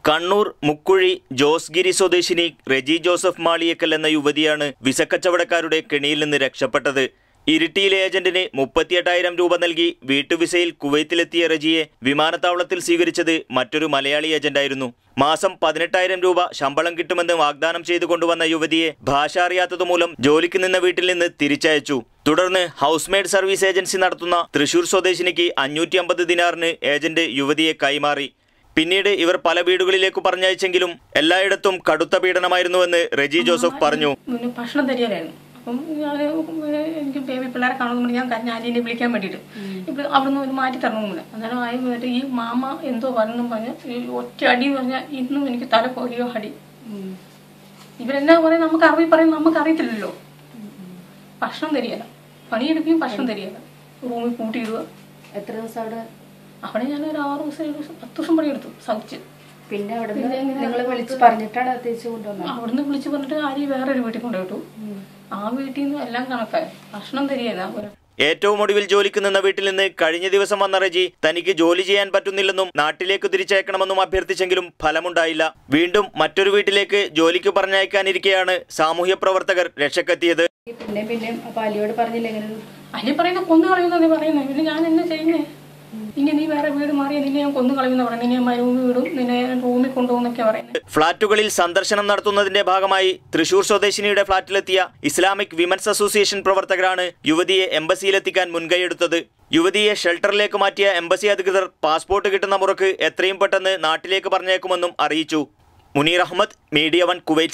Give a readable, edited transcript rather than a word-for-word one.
കണ്ണൂർ മുക്കുഴി ജോസ്ഗിരി സ്വദേശിനി റെജി ജോസഫ് മാളിയക്കൽ എന്ന യുവതിയാണ് വിസക്കച്ചവടക്കാരുടെ കെണിയിൽ നിന്ന് രക്ഷപ്പെട്ടത്. ഇരിട്ടിയിലെ ഏജന്റിന് 38,000 രൂപ നൽകി വീട്ടുവിസയിൽ കുവൈത്തിലെത്തിയ റെജിയെ വിമാനത്താവളത്തിൽ സ്വീകരിച്ചത് മറ്റൊരു മലയാളി ഏജന്റായിരുന്നു. മാസം 18,000 രൂപ ശമ്പളം കിട്ടുമെന്ന് വാഗ്ദാനം ചെയ്തു കൊണ്ടുവന്ന യുവതിയെ ഭാഷ അറിയാത്തതുമൂലം ജോലിക്ക് നിന്ന വീട്ടിൽ നിന്ന് തിരിച്ചയച്ചു. തുടർന്ന് ഹൗസ്മെയ്ഡ് സർവീസ് ഏജൻസി നടത്തുന്ന തൃശൂർ സ്വദേശിനിക്ക് 550 ദിനാറിന് ഏജന്റ് യുവതിയെ കൈമാറി. പിന്നീട് ഇവർ പല വീടുകളിലേക്ക് പറഞ്ഞയച്ചെങ്കിലും എല്ലായിടത്തും കടുത്ത പീഡനമായിരുന്നുവെന്ന് റെജി ജോസഫ് പറഞ്ഞു. ഭക്ഷണം തരികയായിരുന്നു. അപ്പം എനിക്ക് ബേബി പിള്ളേരെ കാണുമ്പോൾ ഞാൻ കഞ്ഞാലിനെ വിളിക്കാൻ വേണ്ടിയിട്ട് ഇപ്പം അവിടുന്ന് ഒരു മാറ്റി തരണമെന്നില്ല. അന്നേരം ആയി വന്നിട്ട് ഈ മാമ എന്തോ പറഞ്ഞു പറഞ്ഞ് ഒറ്റ അടി എന്ന് പറഞ്ഞാൽ ഇന്നും എനിക്ക് തല പോലെയോ അടി. ഇവരെന്നാ പറയും, നമുക്ക് അറിവ് പറയും, നമുക്ക് അറിയത്തില്ലല്ലോ. ഭക്ഷണം തരികയില്ല, പണിയെടുക്കുകയും ഭക്ഷണം തരികയില്ല, റൂമിൽ പൂട്ടിയിടുക. എത്ര ദിവസം അവിടെ ഞാൻ ഒരു 6 ദിവസം 7 ദിവസം 10 ദിവസം പണിയെടുത്തു സഹിച്ച്. പിന്നെ നിങ്ങൾ വിളിച്ച് പറഞ്ഞിട്ടാണ് തിരിച്ചു കൊണ്ടുവന്നത്? അവിടുന്ന് വിളിച്ച് പറഞ്ഞിട്ട് ആര് വേറൊരു വീട്ടിൽ കൊണ്ടുപോയിട്ടു. ആ വീട്ടിൽ നിന്ന് എല്ലാം കണക്കായി, ഭക്ഷണം തരികയില്ല. ഏറ്റവും ഒടുവിൽ ജോലിക്ക് നിന്ന വീട്ടിൽ നിന്ന് കഴിഞ്ഞ ദിവസം വന്ന റെജി തനിക്ക് ജോലി ചെയ്യാൻ പറ്റുന്നില്ലെന്നും നാട്ടിലേക്ക് തിരിച്ചയക്കണമെന്നും അഭ്യർത്ഥിച്ചെങ്കിലും ഫലമുണ്ടായില്ല. വീണ്ടും മറ്റൊരു വീട്ടിലേക്ക് ജോലിക്ക് പറഞ്ഞയക്കാനിരിക്കെയാണ് സാമൂഹ്യ പ്രവർത്തകർ രക്ഷക്കെത്തിയത്. അലിയോട് പറഞ്ഞില്ല? അലി പറയുന്ന കൊന്നു കളയുന്നതേ പറയുന്നത്. പിന്നെ ഞാൻ എന്നാ ചെയ്യുന്നേ? ഇനി നീ വേറെ വീട് മാറിയ നിന്നെ ഞാൻ കൊന്നു കളയുന്ന പറയുന്നത്, നിന്നെ മരുഭൂമി വീടും നിന്നെ റൂമിൽ കൊണ്ടുപോകുന്നൊക്കെ പറയുന്നത്. ഫ്ളാറ്റുകളിൽ സന്ദർശനം നടത്തുന്നതിന്റെ ഭാഗമായി തൃശൂർ സ്വദേശിനിയുടെ ഫ്ളാറ്റിലെത്തിയ ഇസ്ലാമിക് വിമൻസ് അസോസിയേഷൻ പ്രവർത്തകരാണ് യുവതിയെ എംബസിയിലെത്തിക്കാൻ മുൻകൈയെടുത്തത്. യുവതിയെ ഷെൽട്ടറിലേക്ക് മാറ്റിയ എംബസി അധികൃതർ പാസ്പോർട്ട് കിട്ടുന്ന മുറക്ക് എത്രയും പെട്ടെന്ന് നാട്ടിലേക്ക് പറഞ്ഞേക്കുമെന്നും അറിയിച്ചു. Muneer Ahmed, media 1 Kuwait.